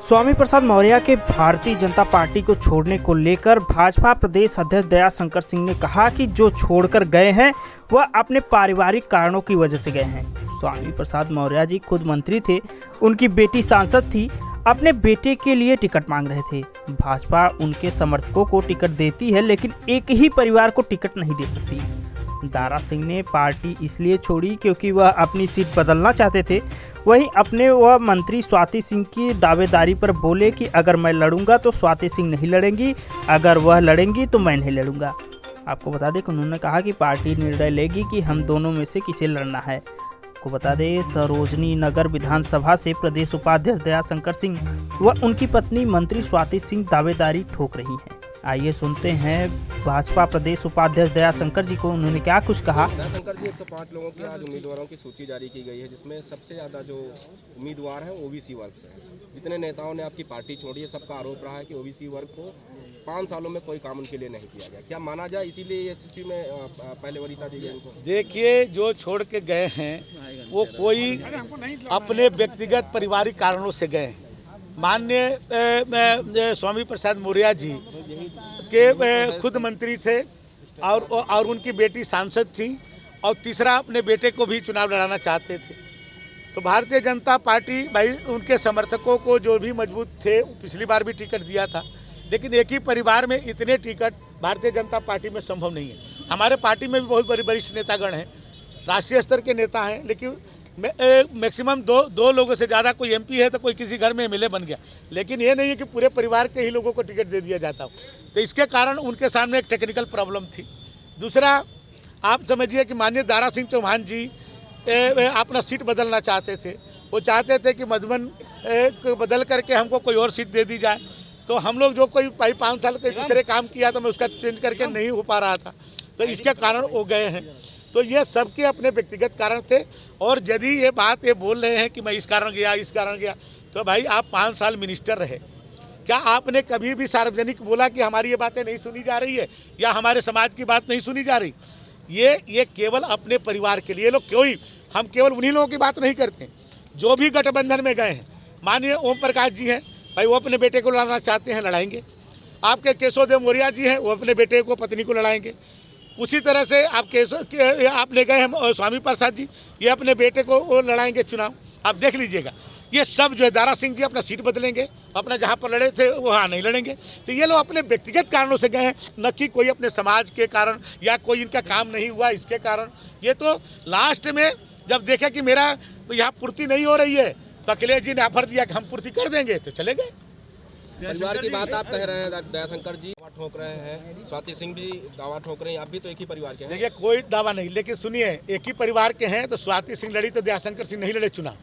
स्वामी प्रसाद मौर्य के भारतीय जनता पार्टी को छोड़ने को लेकर भाजपा प्रदेश अध्यक्ष दयाशंकर सिंह ने कहा कि जो छोड़कर गए हैं वह अपने पारिवारिक कारणों की वजह से गए हैं। स्वामी प्रसाद मौर्य जी खुद मंत्री थे, उनकी बेटी सांसद थी, अपने बेटे के लिए टिकट मांग रहे थे। भाजपा उनके समर्थकों को टिकट देती है लेकिन एक ही परिवार को टिकट नहीं दे सकती। दारा सिंह ने पार्टी इसलिए छोड़ी क्योंकि वह अपनी सीट बदलना चाहते थे। वहीं अपने वह मंत्री स्वाति सिंह की दावेदारी पर बोले कि अगर मैं लड़ूंगा तो स्वाति सिंह नहीं लड़ेंगी, अगर वह लड़ेंगी तो मैं नहीं लड़ूंगा। आपको बता दें कि उन्होंने कहा कि पार्टी निर्णय लेगी कि हम दोनों में से किसे लड़ना है। आपको बता दें सरोजनी नगर विधानसभा से प्रदेश उपाध्यक्ष दयाशंकर सिंह व उनकी पत्नी मंत्री स्वाति सिंह दावेदारी ठोक रही हैं। आइए सुनते हैं भाजपा प्रदेश उपाध्यक्ष दयाशंकर जी को, उन्होंने क्या कुछ कहा। दयाशंकर जी, 105 लोगों की आज उम्मीदवारों की सूची जारी की गई है, जिसमें सबसे ज़्यादा जो उम्मीदवार हैं ओबीसी वर्ग से हैं। जितने नेताओं ने आपकी पार्टी छोड़ी है, सबका आरोप रहा है कि ओबीसी वर्ग को 5 सालों में कोई काम उनके लिए नहीं किया गया। क्या माना जाए इसीलिए ये सूची में पहले वरीयता दी गई उनको? देखिए, जो छोड़ के गए हैं वो कोई अपने व्यक्तिगत पारिवारिक कारणों से गए हैं। माननीय स्वामी प्रसाद मौर्य जी के खुद मंत्री थे और उनकी बेटी सांसद थी और तीसरा अपने बेटे को भी चुनाव लड़ाना चाहते थे। तो भारतीय जनता पार्टी भाई उनके समर्थकों को जो भी मजबूत थे, पिछली बार भी टिकट दिया था, लेकिन एक ही परिवार में इतने टिकट भारतीय जनता पार्टी में संभव नहीं है। हमारे पार्टी में भी बहुत बड़े वरिष्ठ नेतागण हैं, राष्ट्रीय स्तर के नेता हैं, लेकिन मैक्सिमम दो लोगों से ज़्यादा कोई एमपी है तो कोई किसी घर में एमएलए बन गया, लेकिन ये नहीं है कि पूरे परिवार के ही लोगों को टिकट दे दिया जाता हो। तो इसके कारण उनके सामने एक टेक्निकल प्रॉब्लम थी। दूसरा, आप समझिए कि माननीय दारा सिंह चौहान जी अपना सीट बदलना चाहते थे। वो चाहते थे कि मधुबन को बदल करके हमको कोई और सीट दे दी जाए। तो हम लोग जो कोई 5 साल के दूसरे काम किया तो मैं उसका चेंज करके नहीं हो पा रहा था, तो इसके कारण वो गए हैं। तो ये सबके अपने व्यक्तिगत कारण थे। और यदि ये बात ये बोल रहे हैं कि मैं इस कारण गया, तो भाई आप 5 साल मिनिस्टर रहे, क्या आपने कभी भी सार्वजनिक बोला कि हमारी ये बातें नहीं सुनी जा रही है या हमारे समाज की बात नहीं सुनी जा रही? ये केवल अपने परिवार के लिए लोग हम केवल उन्हीं लोगों की बात नहीं करते जो भी गठबंधन में गए हैं। माननीय ओम प्रकाश जी हैं, भाई वो अपने बेटे को लड़ाना चाहते हैं, लड़ाएंगे। आपके केशव देव मौर्य जी हैं, वो अपने बेटे को पत्नी को लड़ाएंगे। उसी तरह से आप ले गए हैं स्वामी प्रसाद जी, ये अपने बेटे को लड़ाएंगे चुनाव। आप देख लीजिएगा, ये सब जो है दारा सिंह जी अपना सीट बदलेंगे, अपना जहाँ पर लड़े थे वहाँ नहीं लड़ेंगे। तो ये लोग अपने व्यक्तिगत कारणों से गए हैं, न कि कोई अपने समाज के कारण या कोई इनका काम नहीं हुआ इसके कारण। ये तो लास्ट में जब देखे कि मेरा यहाँ पूर्ति नहीं हो रही है तो अखिलेश जी ने ऑफर दिया कि हम पूर्ति कर देंगे, तो चले गए। परिवार की बात आप कह रहे हैं, दयाशंकर जी दावा ठोक रहे हैं, स्वाति सिंह भी दावा ठोक रहे हैं, आप भी तो एक ही परिवार के हैं। देखिए, कोई दावा नहीं, लेकिन सुनिए, एक ही परिवार के हैं तो स्वाति सिंह लड़ी तो दयाशंकर सिंह नहीं लड़े चुनाव।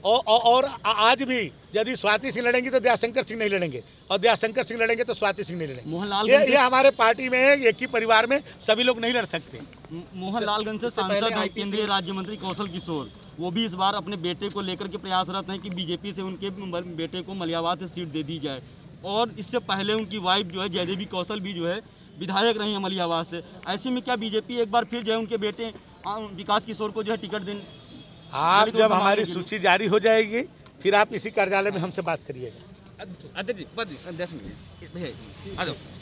और आज भी यदि स्वाति सिंह लड़ेंगी तो दयाशंकर सिंह नहीं लड़ेंगे, और दयाशंकर सिंह लड़ेंगे तो स्वाति सिंह नहीं लड़ेंगे। मोहनलाल ये हमारे पार्टी में है, एक ही परिवार में सभी लोग नहीं लड़ सकते। मोहनलालगंज से सांसद हैं केंद्रीय राज्य मंत्री कौशल किशोर, वो भी इस बार अपने बेटे को लेकर के प्रयासरत हैं कि बीजेपी से उनके बेटे को मलियावाद से सीट दे दी जाए। और इससे पहले उनकी वाइफ जो है जयदेवी कौशल भी जो है विधायक रही है मलियावाद से। ऐसे में क्या बीजेपी एक बार फिर जो है उनके बेटे विकास किशोर को जो है टिकट दें? आप जब हमारी सूची जारी हो जाएगी फिर आप इसी कार्यालय में हमसे बात करिएगा।